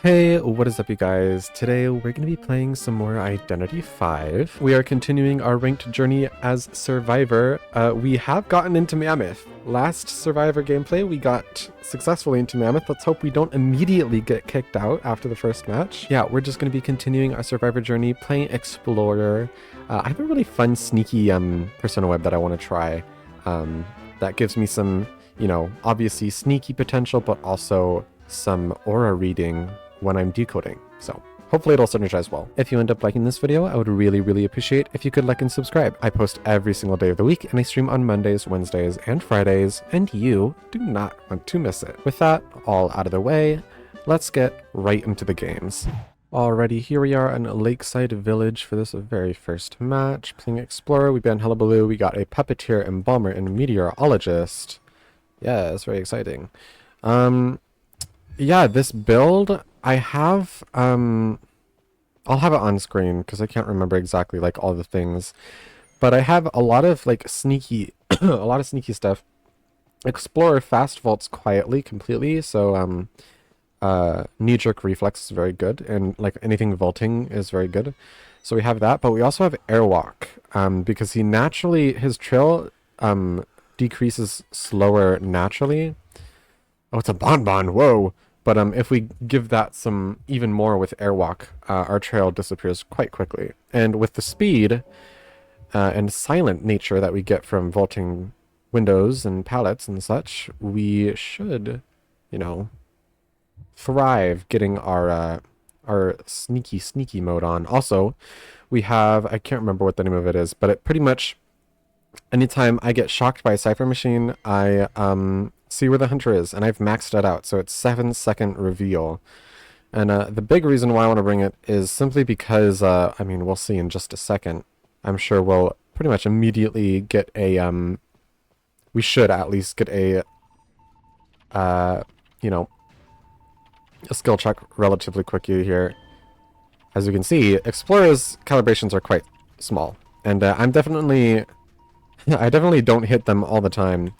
Hey, what is up you guys? Today we're going to be playing some more Identity 5. We are continuing our ranked journey as Survivor. We have gotten into Mammoth. Last Survivor gameplay we got successfully into Mammoth. Let's hope we don't immediately get kicked out after the first match. Yeah, we're just going to be continuing our Survivor journey, playing Explorer. I have a really fun sneaky persona web that I want to try. That gives me some, obviously sneaky potential, but also some aura reading when I'm decoding. So hopefully it'll synergize well. If you end up liking this video, I would really appreciate if you could like and subscribe. I post every single day of the week and I stream on Mondays, Wednesdays, and Fridays, and you do not want to miss it. With that all out of the way, let's get right into the games. Alrighty, here we are in Lakeside Village for this very first match. Playing Explorer, we banned Hullabaloo, we got a Puppeteer, Embalmer, and Meteorologist. Yeah, it's very exciting. Yeah, this build, I have, I'll have it on screen because I can't remember exactly like all the things, but I have a lot of like sneaky, a lot of sneaky stuff. Explorer fast vaults quietly, completely, so, knee-jerk reflex is very good, and like anything vaulting is very good. So we have that, but we also have airwalk, because he naturally, his trail, decreases slower naturally. Oh, it's a bonbon, whoa! But if we give that some even more with airwalk, our trail disappears quite quickly. And with the speed and silent nature that we get from vaulting windows and pallets and such, we should, thrive getting our sneaky mode on. Also, we have, I can't remember what the name of it is, but it pretty much, anytime I get shocked by a cipher machine, I see where the hunter is, and I've maxed it out, so it's 7-second reveal. And the big reason why I want to bring it is simply because, I mean, we'll see in just a second. I'm sure we'll pretty much immediately get a, we should at least get a, a skill check relatively quickly here. As you can see, Explorer's calibrations are quite small, and I definitely don't hit them all the time.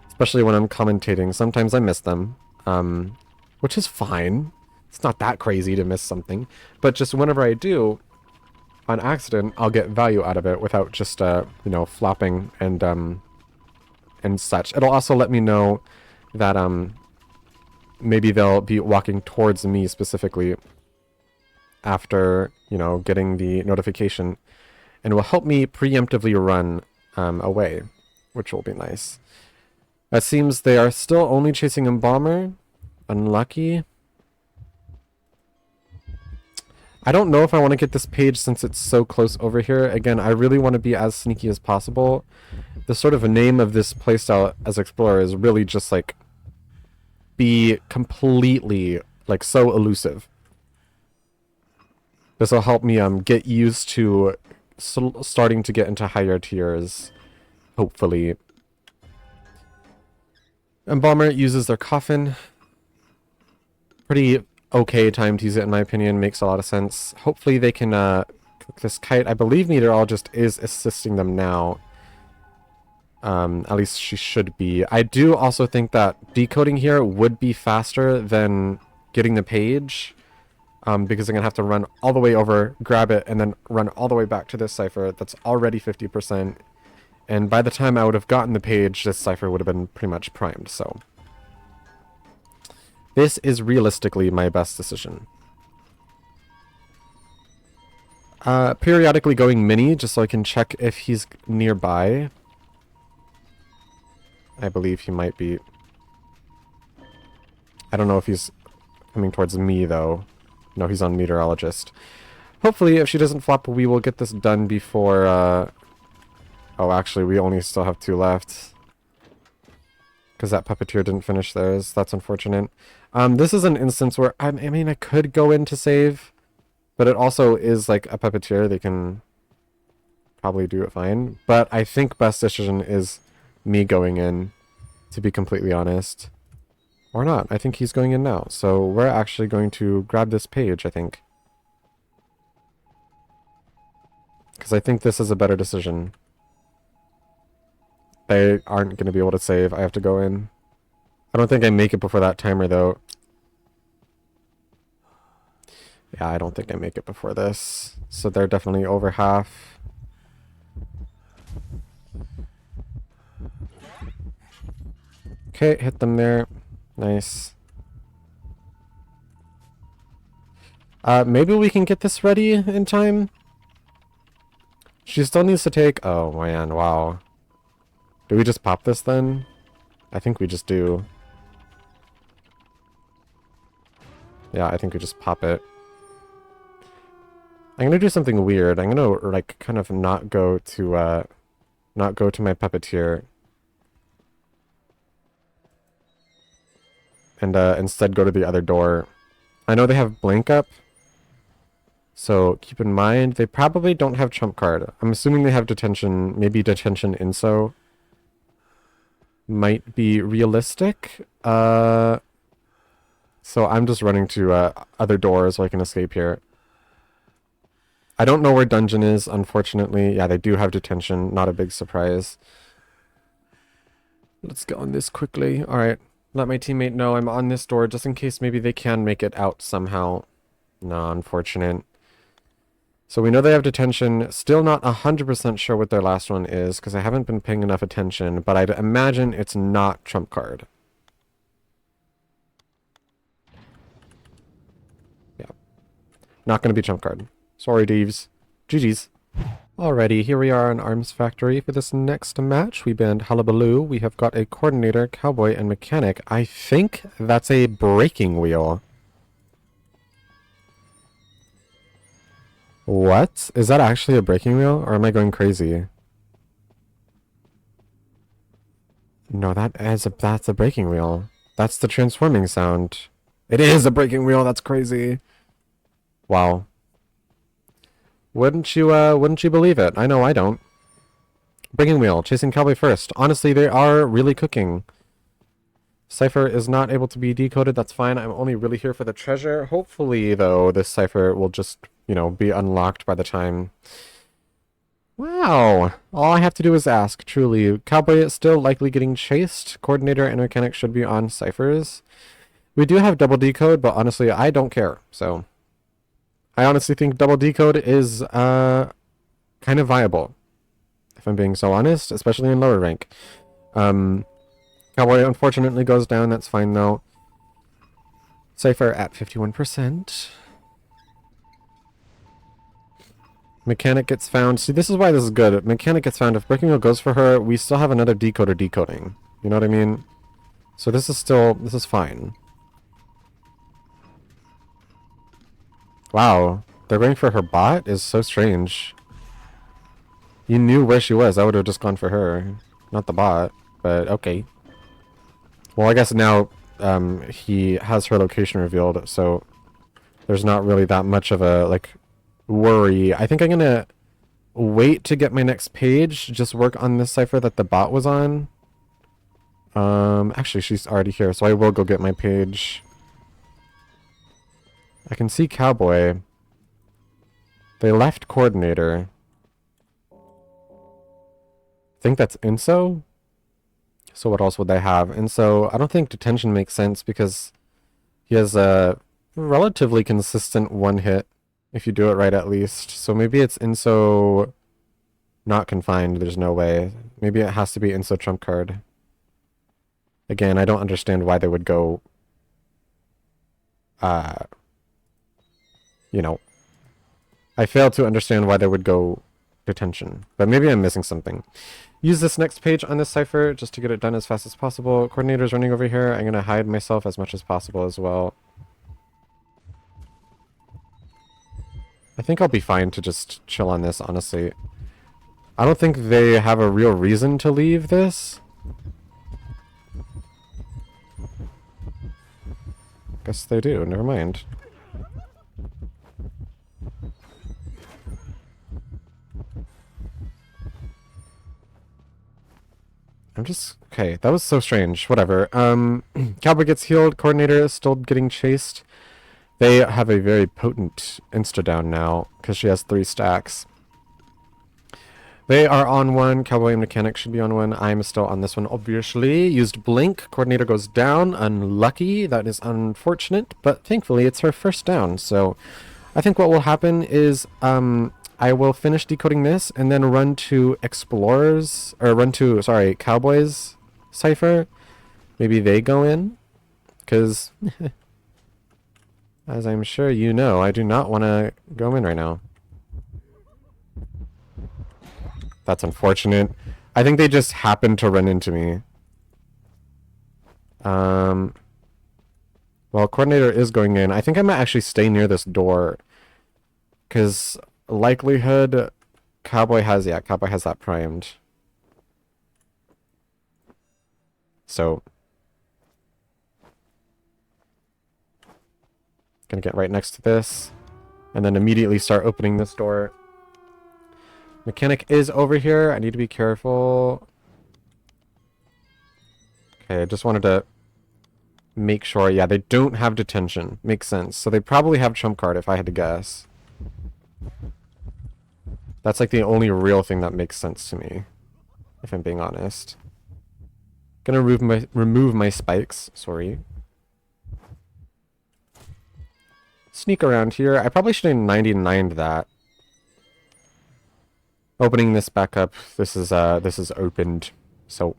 Especially when I'm commentating. Sometimes I miss them, which is fine. It's not that crazy to miss something. But just whenever I do, on accident, I'll get value out of it without just, flopping and such. It'll also let me know that, maybe they'll be walking towards me specifically after, getting the notification. And will help me preemptively run away, which will be nice. It seems they are still only chasing Embalmer. Unlucky. I don't know if I want to get this page since it's so close over here. Again, I really want to be as sneaky as possible. The sort of name of this playstyle as Explorer is really just like be completely like so elusive. This will help me get used to starting to get into higher tiers, hopefully. Embalmer uses their coffin. Pretty okay time to use it in my opinion. Makes a lot of sense. Hopefully they can cook this kite. I believe Meteorologist is assisting them now. At least she should be. I do also think that decoding here would be faster than getting the page. Because I'm going to have to run all the way over, grab it, and then run all the way back to this cipher that's already 50%. And by the time I would have gotten the page, this cipher would have been pretty much primed, so. This is realistically my best decision. Periodically going mini, just so I can check if he's nearby. I believe he might be. I don't know if he's coming towards me, though. No, he's on Meteorologist. Hopefully, if she doesn't flop, we will get this done before, Oh, actually, we only still have 2 left. Because that Puppeteer didn't finish theirs. That's unfortunate. This is an instance where, I mean, I could go in to save. But it also is like a Puppeteer. They can probably do it fine. But I think best decision is me going in, to be completely honest. Or not. I think he's going in now. So we're actually going to grab this page, I think. Because I think this is a better decision. They aren't going to be able to save. I have to go in. I don't think I make it before that timer, though. Yeah, I don't think I make it before this. So they're definitely over half. Okay, hit them there. Nice. Maybe we can get this ready in time. She still needs to take... Oh, man, wow. Do we just pop this then? I think we just do. Yeah, I think we just pop it. I'm gonna do something weird. I'm gonna, like, kind of not go to my puppeteer. And, instead go to the other door. I know they have blink up. So, keep in mind, they probably don't have trump card. I'm assuming they have detention, maybe detention inso. Might be realistic. So I'm just running to, other doors so I can escape here. I don't know where dungeon is, unfortunately. Yeah, they do have detention. Not a big surprise. Let's get on this quickly. Alright. Let my teammate know I'm on this door, just in case maybe they can make it out somehow. No, unfortunate. So we know they have detention. Still not 100% sure what their last one is, because I haven't been paying enough attention, but I'd imagine it's not trump card. Yeah. Not going to be trump card. Sorry, Deeves. GG's. Alrighty, here we are in Arms Factory. For this next match, we banned Hullabaloo. We have got a coordinator, cowboy, and mechanic. I think that's a breaking wheel. What? Is that actually a breaking wheel, or am I going crazy? No, that's a breaking wheel. That's the transforming sound. It is a breaking wheel, that's crazy. Wow. Wouldn't you believe it? I know I don't. Breaking wheel, chasing cowboy first. Honestly, they are really cooking. Cipher is not able to be decoded, that's fine. I'm only really here for the treasure. Hopefully, though, this cipher will just, you know, be unlocked by the time. Wow. All I have to do is ask, truly. Cowboy is still likely getting chased. Coordinator and mechanic should be on ciphers. We do have double decode, but honestly, I don't care, so... I honestly think double decode is, kind of viable. If I'm being so honest, especially in lower rank. Cowboy unfortunately goes down, that's fine though. Cipher at 51%. Mechanic gets found. See, this is why this is good. Mechanic gets found. If Breaking Wheel goes for her, we still have another decoder decoding. You know what I mean? So this is fine. Wow, they're going for her bot is so strange. You knew where she was. I would have just gone for her, not the bot, but okay. Well, I guess now he has her location revealed, so there's not really that much of a, like, worry. I think I'm gonna wait to get my next page, just work on this cipher that the bot was on. Actually, she's already here, so I will go get my page. I can see Cowboy. They left Coordinator. I think that's Inso? So what else would they have? Inso, I don't think Detention makes sense because he has a relatively consistent one hit, if you do it right at least. So maybe it's Inso not confined, there's no way. Maybe it has to be Inso trump card. Again, I don't understand why they would go... you know, I fail to understand why they would go detention, but maybe I'm missing something. Use this next page on this cipher just to get it done as fast as possible. Coordinator's running over here. I'm going to hide myself as much as possible as well. I think I'll be fine to just chill on this, honestly. I don't think they have a real reason to leave this. Guess they do, never mind. I'm just... Okay, that was so strange. Whatever. Cowboy gets healed. Coordinator is still getting chased. They have a very potent insta-down now, because she has 3 stacks. They are on one. Cowboy and Mechanic should be on one. I'm still on this one, obviously. Used Blink. Coordinator goes down. Unlucky. That is unfortunate, but thankfully it's her first down, so... I think what will happen is I will finish decoding this and then run to Explorers, or run to, sorry, Cowboys cipher. Maybe they go in, because as I'm sure you know, I do not want to go in right now. That's unfortunate. I think they just happened to run into me. Well, coordinator is going in. I think I might actually stay near this door, because likelihood Cowboy has that primed. So gonna get right next to this and then immediately start opening this door. Mechanic is over here. I need to be careful. Okay, I just wanted to make sure. Yeah, they don't have detention. Makes sense. So they probably have trump card if I had to guess. That's like the only real thing that makes sense to me, if I'm being honest. Gonna remove my spikes. Sorry. Sneak around here. I probably should have 99'd that. Opening this back up. This is opened. So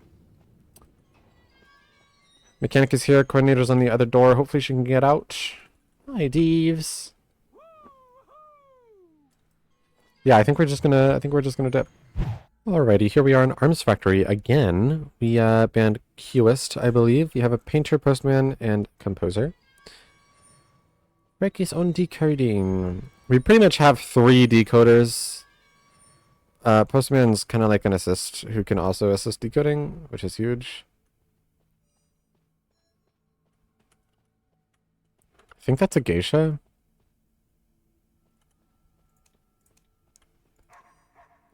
mechanic is here. Coordinator's on the other door. Hopefully she can get out. Hi, Deeves. Yeah, I think we're just gonna dip. Alrighty, here we are in Arms Factory again. We banned Qist, I believe. We have a painter, postman, and composer. Reki's on decoding. We pretty much have 3 decoders. Postman's kind of like an assist who can also assist decoding, which is huge. I think that's a geisha.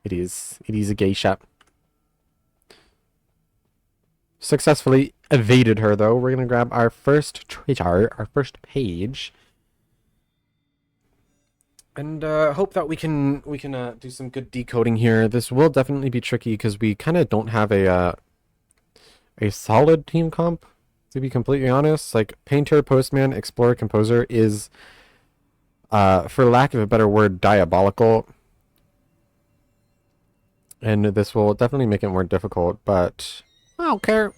It is a geisha. Successfully evaded her though. We're gonna grab our first treasure, our first page. And hope that we can do some good decoding here. This will definitely be tricky because we kind of don't have a solid team comp, to be completely honest. Like painter, postman, explorer, composer is, for lack of a better word, diabolical. And this will definitely make it more difficult, but I don't care.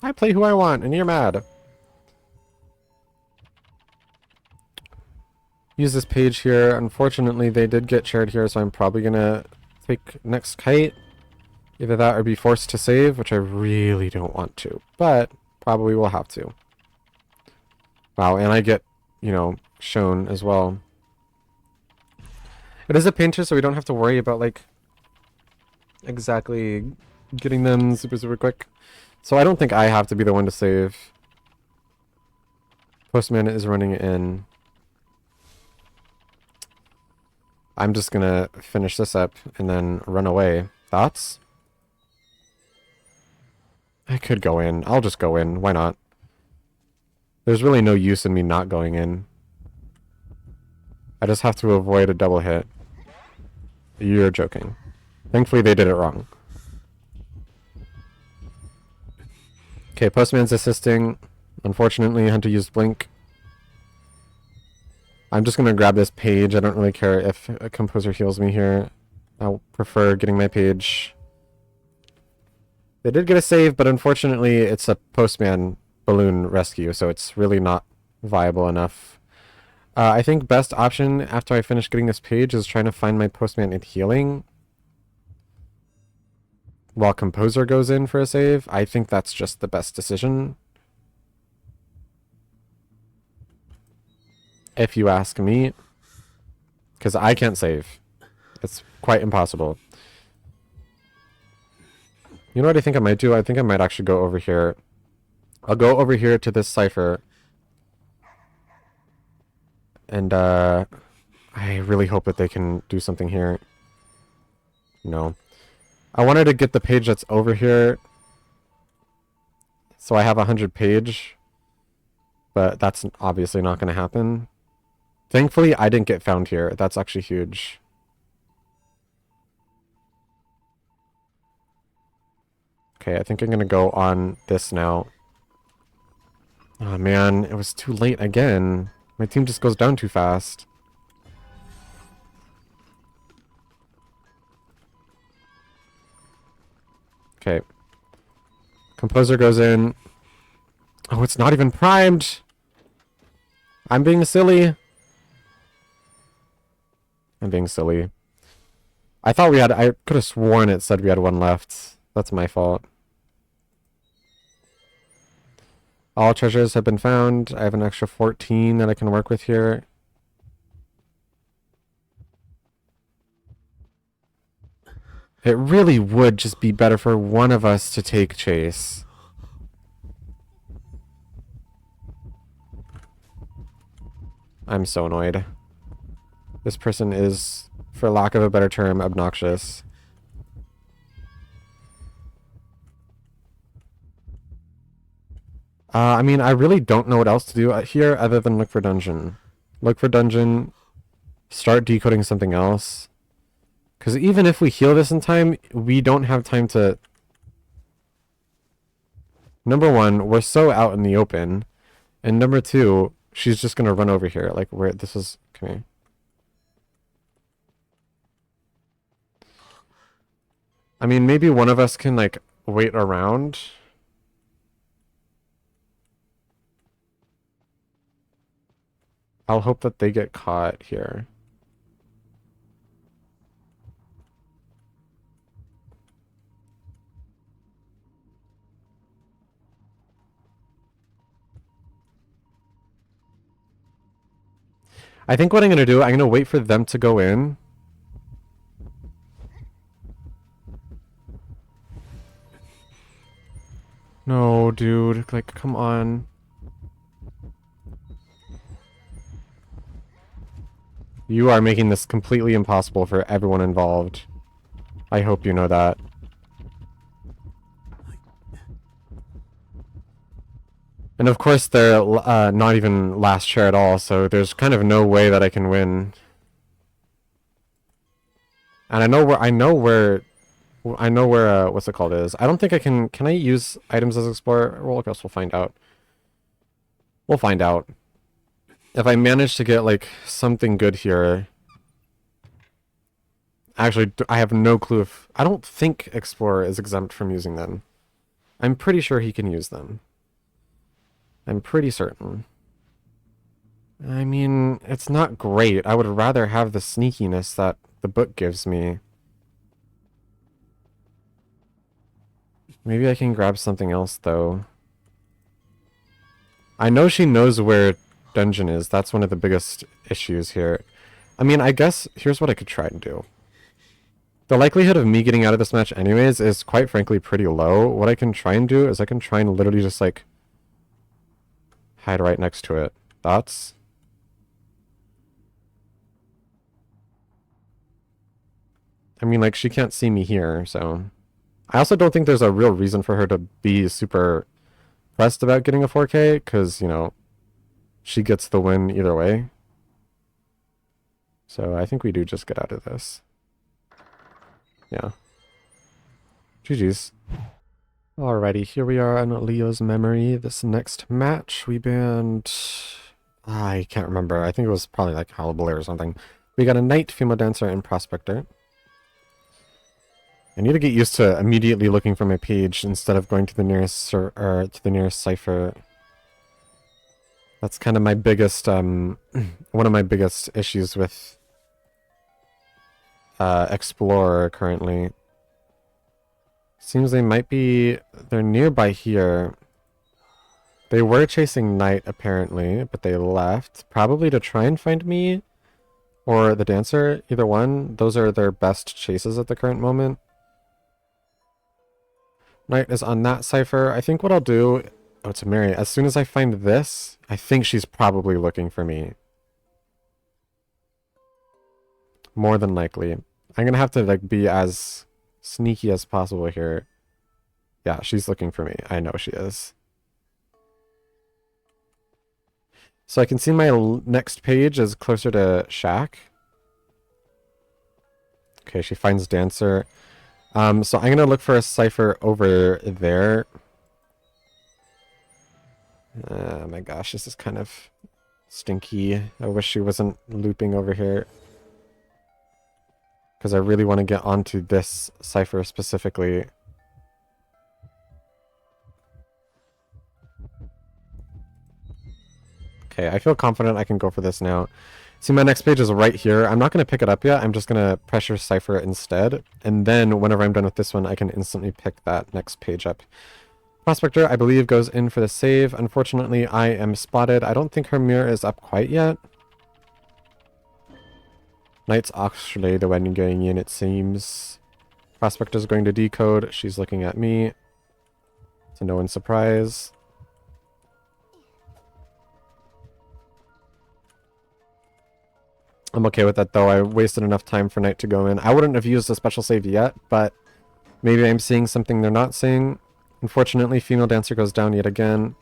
I play who I want, and you're mad. Use this page here. Unfortunately, they did get shared here, so I'm probably gonna take next kite. Either that or be forced to save, which I really don't want to, but probably will have to. Wow, and I get, you know, shown as well. It is a painter, so we don't have to worry about, like, exactly getting them super quick. So I don't think I have to be the one to save. Postman is running in. I'm just gonna finish this up and then run away. Thoughts? I could go in. I'll just go in. Why not? There's really no use in me not going in. I just have to avoid a double hit. You're joking. Thankfully they did it wrong. Okay, Postman's assisting. Unfortunately, Hunter used Blink. I'm just gonna grab this page. I don't really care if a composer heals me here. I'll prefer getting my page. They did get a save, but unfortunately it's a postman balloon rescue, so it's really not viable enough. I think best option after I finish getting this page is trying to find my postman and healing while composer goes in for a save. I think that's just the best decision, if you ask me, because I can't save. It's quite impossible. You know what I think I might do? I think I might actually go over here. I'll go over here to this cipher. And I really hope that they can do something here. No. I wanted to get the page that's over here, so I have 100 page. But that's obviously not going to happen. Thankfully, I didn't get found here. That's actually huge. Okay, I think I'm going to go on this now. Oh man, it was too late again. My team just goes down too fast. Okay. Composer goes in. Oh, it's not even primed. I'm being silly. I'm being silly. I thought we had... I could have sworn it said we had one left. That's my fault. All treasures have been found. I have an extra 14 that I can work with here. It really would just be better for one of us to take chase. I'm so annoyed. This person is, for lack of a better term, obnoxious. I mean, I really don't know what else to do here other than look for dungeon. Look for dungeon. Start decoding something else. Because even if we heal this in time, we don't have time to... Number one, we're so out in the open. And number two, she's just going to run over here. Like, where this is... Come here. I mean, maybe one of us can, like, wait around. I'll hope that they get caught here. I think what I'm going to do, I'm going to wait for them to go in. No, dude. Like, come on. You are making this completely impossible for everyone involved. I hope you know that. And of course, they're not even last chair at all, so there's kind of no way that I can win. And I know where what's it called is. I don't think I can I use items as explorer? Well, I guess we'll find out. We'll find out. If I manage to get, like, something good here... Actually, I have no clue if... I don't think Explorer is exempt from using them. I'm pretty sure he can use them. I'm pretty certain. I mean, it's not great. I would rather have the sneakiness that the book gives me. Maybe I can grab something else, though. I know she knows where dungeon is. That's one of the biggest issues here. I mean, I guess here's what I could try and do. The likelihood of me getting out of this match anyways is quite frankly pretty low. What I can try and do is I can try and literally just, like, hide right next to it. Thoughts? I mean, like, she can't see me here, so... I also don't think there's a real reason for her to be super pressed about getting a 4K, because, you know, she gets the win either way. So I think we do just get out of this. Yeah. GG's. Alrighty, here we are on Leo's memory. This next match, we banned... I can't remember. I think it was probably like Hullabaloo or something. We got a Knight, Female Dancer, and Prospector. I need to get used to immediately looking for my page instead of going to the nearest cipher. That's kind of my biggest, one of my biggest issues with Explorer currently. Seems they might be, they're nearby here. They were chasing Knight apparently, but they left. Probably to try and find me or the Dancer, either one. Those are their best chases at the current moment. Knight is on that cipher. I think what I'll do... Oh, it's a Mary. As soon as I find this, I think she's probably looking for me. More than likely. I'm gonna have to, like, be as sneaky as possible here. Yeah, she's looking for me. I know she is. So I can see my next page is closer to Shack. Okay, she finds Dancer. So I'm going to look for a cipher over there. Oh my gosh, this is kind of Stinky. I wish she wasn't looping over here. Because I really want to get onto this cipher specifically. Okay, I feel confident I can go for this now. See, my next page is right here. I'm not going to pick it up yet. I'm just going to pressure cipher it instead. And then whenever I'm done with this one, I can instantly pick that next page up. Prospector, I believe, goes in for the save. Unfortunately, I am spotted. I don't think her mirror is up quite yet. Knight's actually the one going in, it seems. Prospector's going to decode. She's looking at me. To no one's surprise. I'm okay with that, though. I wasted enough time for Knight to go in. I wouldn't have used a special save yet, but maybe I'm seeing something they're not seeing. Unfortunately, Female Dancer goes down yet again.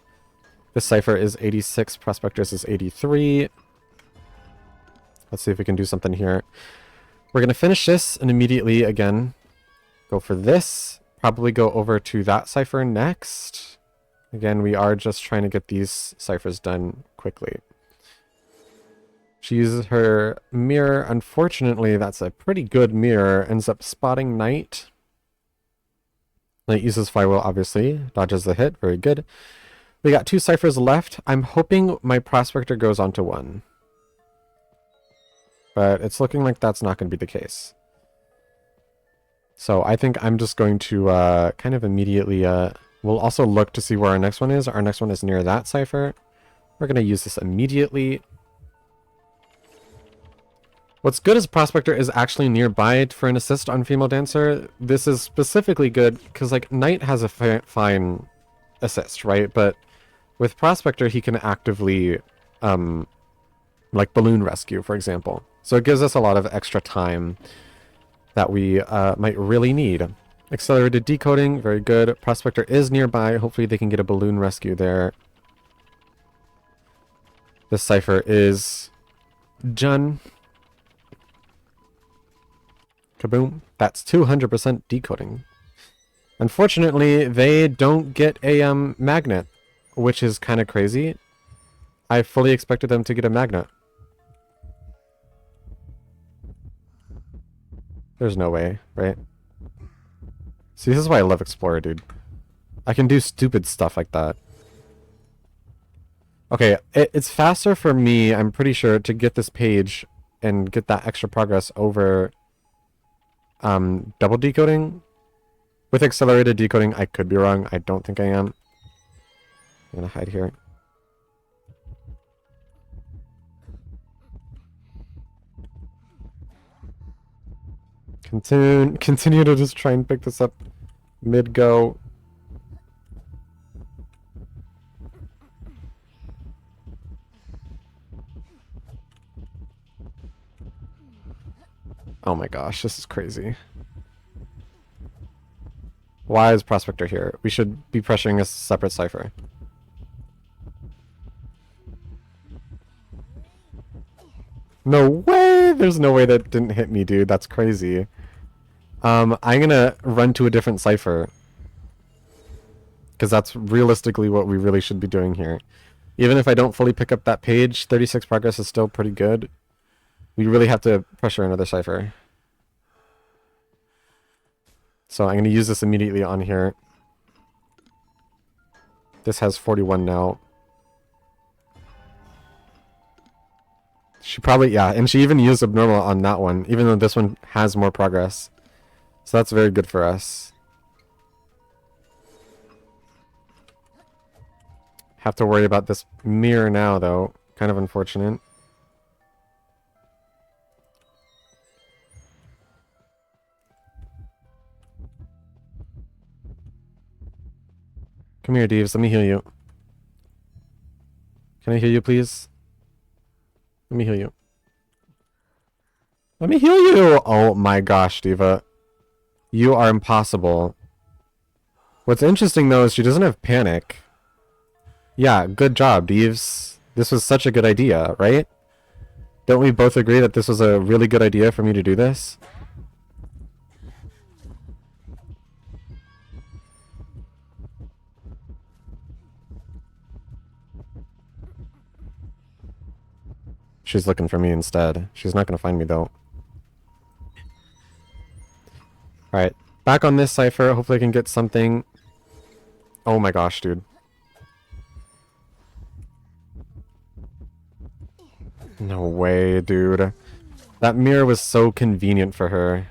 This cipher is 86. Prospector's is 83. Let's see if we can do something here. We're going to finish this and immediately, again, go for this. Probably go over to that cipher next. Again, we are just trying to get these ciphers done quickly. She uses her mirror. Unfortunately, that's a pretty good mirror. Ends up spotting Knight. Knight uses Firewall, obviously. Dodges the hit. Very good. We got 2 ciphers left. I'm hoping my Prospector goes on to 1. But it's looking like that's not going to be the case. So I think I'm just going to kind of immediately... we'll also look to see where our next one is. Our next one is near that cipher. We're going to use this immediately. What's good is Prospector is actually nearby for an assist on Female Dancer. This is specifically good because, like, Knight has a fine assist, right? But with Prospector, he can actively, like, balloon rescue, for example. So it gives us a lot of extra time that we might really need. Accelerated decoding, very good. Prospector is nearby. Hopefully they can get a balloon rescue there. This cipher is done. Kaboom. That's 200% decoding. Unfortunately, they don't get a magnet, which is kind of crazy. I fully expected them to get a magnet. There's no way, right? See, this is why I love Explorer, dude. I can do stupid stuff like that. Okay, it's faster for me, I'm pretty sure, to get this page and get that extra progress over double decoding. With accelerated decoding, I could be wrong. I don't think I am. I'm gonna hide here. Continue to just try and pick this up mid-go. Oh my gosh, this is crazy. Why is Prospector here? We should be pressuring a separate cipher. No way! There's no way that didn't hit me, dude. That's crazy. I'm gonna run to a different cipher. Because that's realistically what we really should be doing here. Even if I don't fully pick up that page, 36 progress is still pretty good. We really have to pressure another cipher. So I'm going to use this immediately on here. This has 41 now. She probably, yeah, and she even used Abnormal on that one, even though this one has more progress. So that's very good for us. Have to worry about this mirror now, though. Kind of unfortunate. Come here, Deeves. Let me heal you. Can I heal you, please? Let me heal you. Let me heal you! Oh my gosh, Diva. You are impossible. What's interesting, though, is she doesn't have panic. Yeah, good job, Deeves. This was such a good idea, right? Don't we both agree that this was a really good idea for me to do this? she's looking for me instead. She's not gonna find me though. Alright, back on this cipher. Hopefully I can get something. Oh my gosh, dude. No way, dude. That mirror was so convenient for her.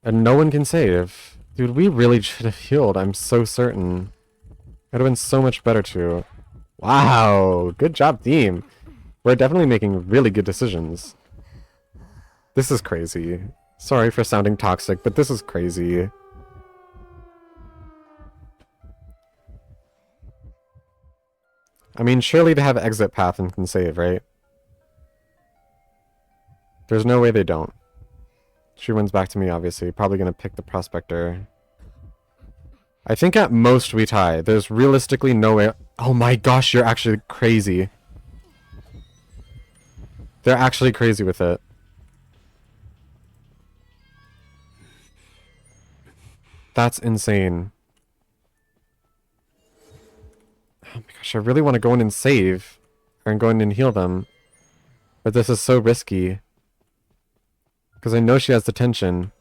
And no one can save. Dude, we really should have healed, I'm so certain. It would have been so much better too. Wow, good job, team. We're definitely making really good decisions. This is crazy. Sorry for sounding toxic, but this is crazy. I mean, surely they have an exit path and can save, right? There's no way they don't. She runs back to me, obviously. Probably gonna pick the prospector. I think at most we tie. There's realistically no way. Oh my gosh, you're actually crazy. They're actually crazy with it. That's insane. Oh my gosh, I really want to go in and save. Or go in and heal them. But this is so risky. Because I know she has the tension.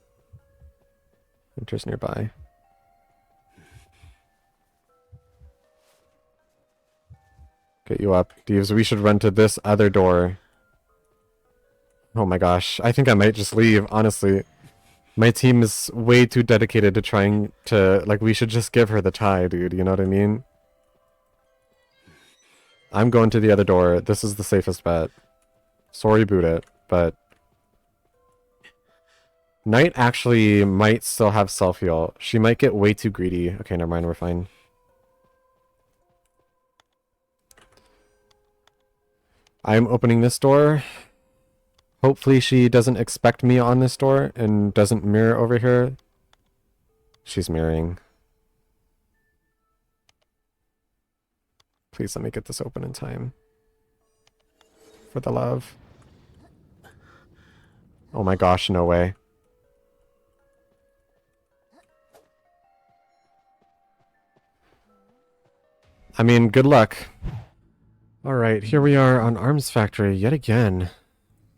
Winter's nearby. Get you up. Deeves, we should run to this other door. Oh my gosh. I think I might just leave, honestly. My team is way too dedicated to trying to... Like, we should just give her the tie, dude. You know what I mean? I'm going to the other door. This is the safest bet. Sorry, boot it, but... Knight actually might still have self-heal. She might get way too greedy. Okay, never mind, we're fine. I'm opening this door. Hopefully she doesn't expect me on this door and doesn't mirror over here. She's mirroring. Please let me get this open in time. For the love. Oh my gosh, no way. I mean, good luck. Alright, here we are on Arms Factory yet again.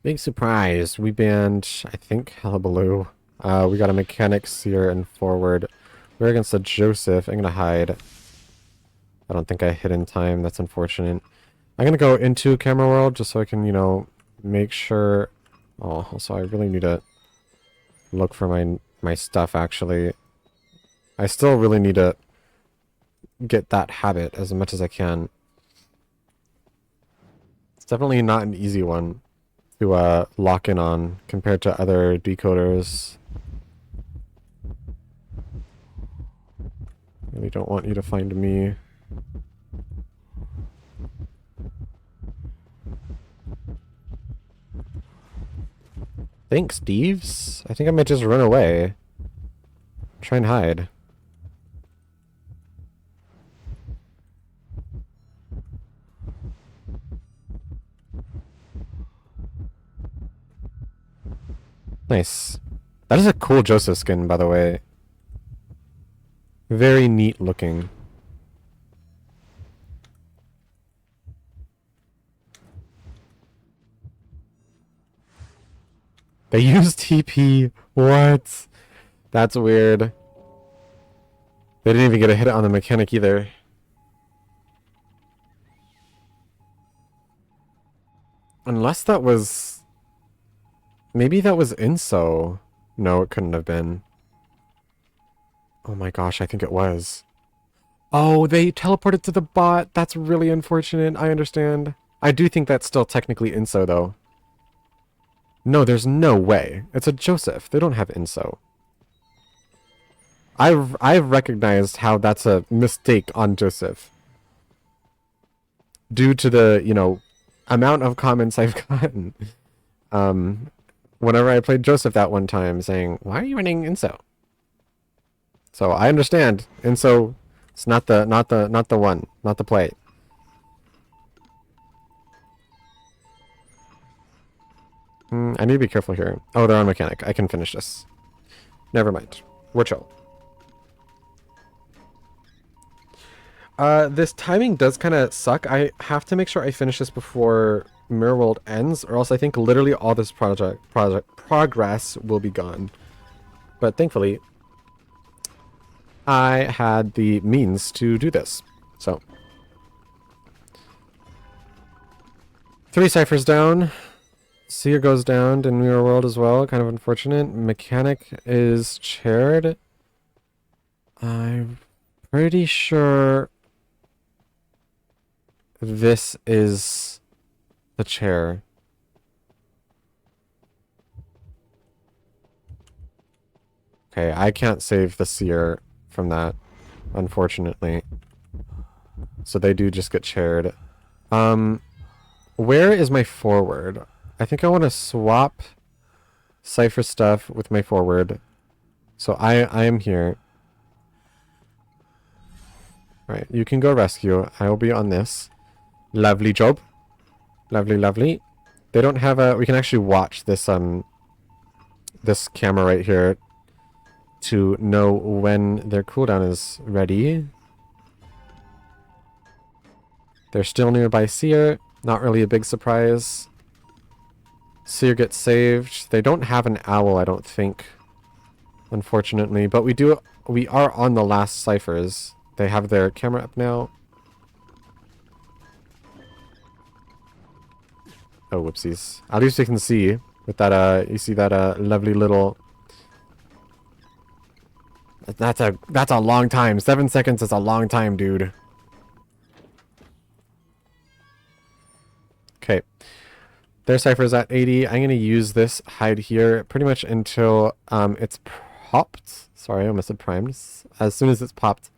Big surprise. We banned, I think, Hullabaloo. We got a mechanic, seer, and forward. We're against a Joseph. I'm gonna hide. I don't think I hit in time. That's unfortunate. I'm gonna go into camera world just so I can, you know, make sure... Oh, also I really need to look for my stuff, actually. I still really need to get that habit as much as I can. It's definitely not an easy one to lock in on compared to other decoders. Really don't want you to find me. Thanks, Deeves. I think I might just run away. Try and hide. Nice. That is a cool Joseph skin, by the way. Very neat looking. They use TP. What? That's weird. They didn't even get a hit on the mechanic either. Unless that was... Maybe that was Inso. No, it couldn't have been. Oh my gosh, I think it was. Oh, they teleported to the bot. That's really unfortunate. I understand. I do think that's still technically Inso, though. No, there's no way. It's a Joseph. They don't have Inso. I've recognized how that's a mistake on Joseph. Due to the, you know, amount of comments I've gotten. Whenever I played Joseph that one time, saying, "Why are you running Inso?" So I understand. Inso, it's not the one, not the play. I need to be careful here. Oh, they're on mechanic. I can finish this. Never mind. We're chill. This timing does kind of suck. I have to make sure I finish this before Mirror World ends, or else I think literally all this progress will be gone. But thankfully, I had the means to do this. So, 3 ciphers down. Seer goes down in Mirror World as well. Kind of unfortunate. Mechanic is chaired. I'm pretty sure this is the chair. Okay, I can't save the seer from that, unfortunately. So they do just get chaired. Where is my forward? I think I want to swap cipher stuff with my forward. So I am here. Alright, you can go rescue. I will be on this. Lovely job. Lovely, lovely. They don't have a... We can actually watch this, this camera right here to know when their cooldown is ready. They're still nearby Seer. Not really a big surprise. Seer gets saved. They don't have an owl, I don't think. Unfortunately. But we are on the last ciphers. They have their camera up now. Oh, whoopsies. At least you can see with that, you see that, lovely little... That's a long time. 7 seconds is a long time, dude. Okay. Their cipher's at 80. I'm going to use this hide here pretty much until, it's popped. Sorry, I almost said primed. As soon as it's popped,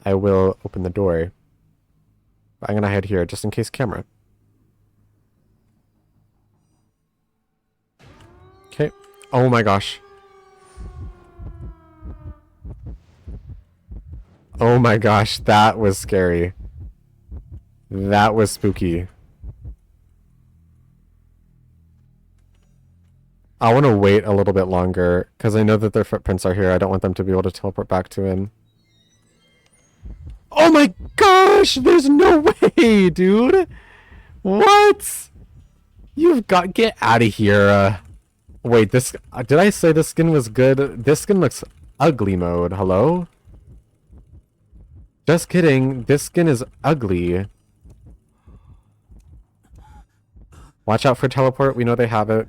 I will open the door. But I'm going to hide here just in case camera. Okay. Oh my gosh. Oh my gosh, that was scary. That was spooky. I want to wait a little bit longer, because I know that their footprints are here. I don't want them to be able to teleport back to him. Oh my gosh! There's no way, dude! What? You've got... Get out of here. Wait, this... Did I say this skin was good? This skin looks ugly mode. Hello? Just kidding. This skin is ugly. Watch out for teleport. We know they have it.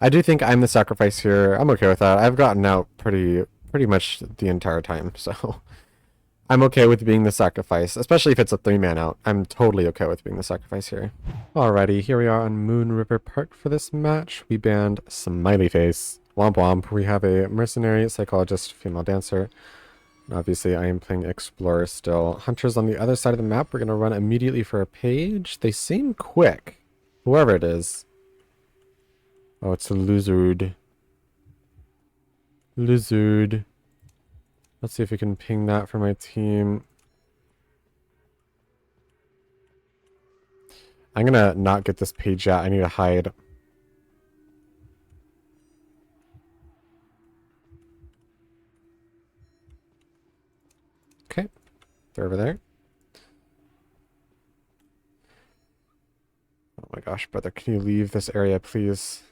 I do think I'm the sacrifice here. I'm okay with that. I've gotten out pretty much the entire time, so I'm okay with being the sacrifice, especially if it's a 3-man out. I'm totally okay with being the sacrifice here. Alrighty, here we are on Moon River Park for this match. We banned Smiley Face. Womp womp. We have a mercenary, psychologist, female dancer. And obviously, I am playing Explorer still. Hunters on the other side of the map. We're going to run immediately for a page. They seem quick. Whoever it is. Oh, it's a lizard. Lizard. Let's see if we can ping that for my team. I'm gonna not get this page yet. I need to hide. Okay. They're over there. Oh my gosh, brother. Can you leave this area, please?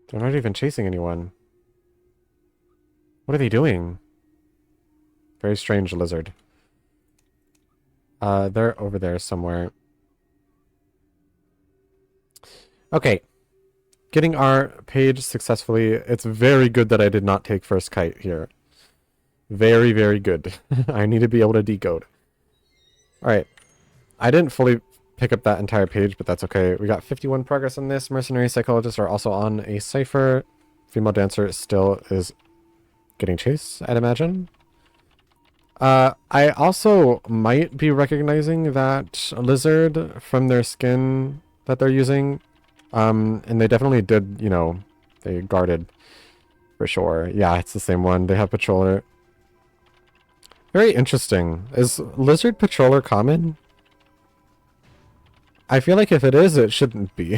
They're not even chasing anyone. What are they doing? Very strange lizard. They're over there somewhere. Okay. Getting our page successfully. It's very good that I did not take first kite here. Very, very good. I need to be able to decode. Alright. I didn't fully pick up that entire page, but that's okay. We got 51 progress on this. Mercenary psychologists are also on a cipher. Female dancer still is getting chased, I'd imagine. I also might be recognizing that lizard from their skin that they're using. And they definitely did, you know, they guarded for sure. Yeah, it's the same one. They have patroller. Very interesting. Is lizard patroller common? I feel like if it is, it shouldn't be.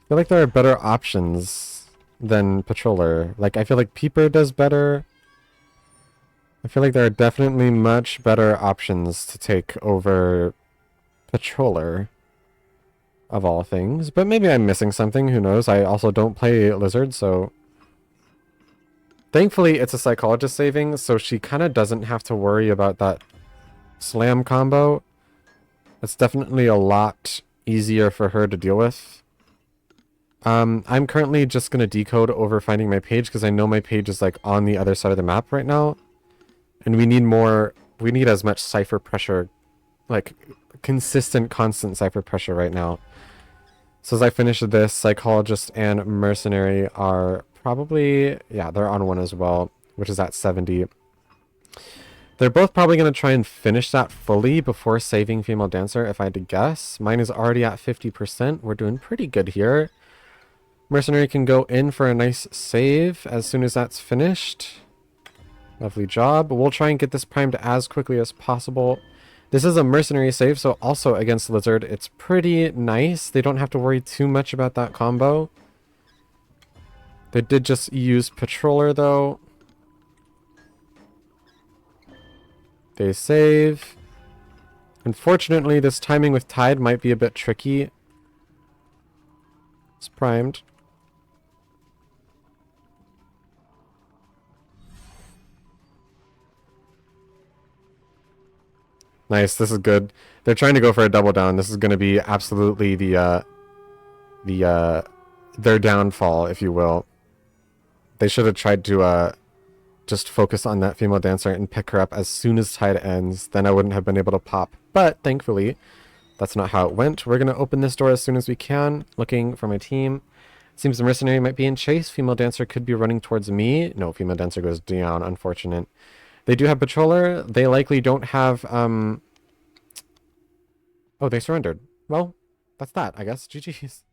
I feel like there are better options than Patroller. Like, I feel like Peeper does better. I feel like there are definitely much better options to take over Patroller, of all things. But maybe I'm missing something, who knows? I also don't play Lizard, so... Thankfully, it's a Psychologist saving, so she kind of doesn't have to worry about that slam combo. It's definitely a lot easier for her to deal with. I'm currently just going to decode over finding my page, because I know my page is, like, on the other side of the map right now. And we need as much cipher pressure, like, consistent, constant cipher pressure right now. So as I finish this, Psychologist and Mercenary are probably, yeah, they're on 1 as well, which is at 70. They're both probably going to try and finish that fully before saving Female Dancer, if I had to guess. Mine is already at 50%. We're doing pretty good here. Mercenary can go in for a nice save as soon as that's finished. Lovely job. We'll try and get this primed as quickly as possible. This is a Mercenary save, so also against Lizard, it's pretty nice. They don't have to worry too much about that combo. They did just use Patroller, though. They save. Unfortunately, this timing with Tide might be a bit tricky. It's primed. Nice, this is good. They're trying to go for a double down. This is going to be absolutely their downfall, if you will. They should have tried to just focus on that Female Dancer and pick her up as soon as Tide ends. Then I wouldn't have been able to pop. But thankfully, that's not how it went. We're going to open this door as soon as we can, looking for my team. Seems the Mercenary might be in chase. Female Dancer could be running towards me. No, Female Dancer goes down. Unfortunate. They do have Patroller. They likely don't have... Oh, they surrendered. Well, that's that, I guess. GG's.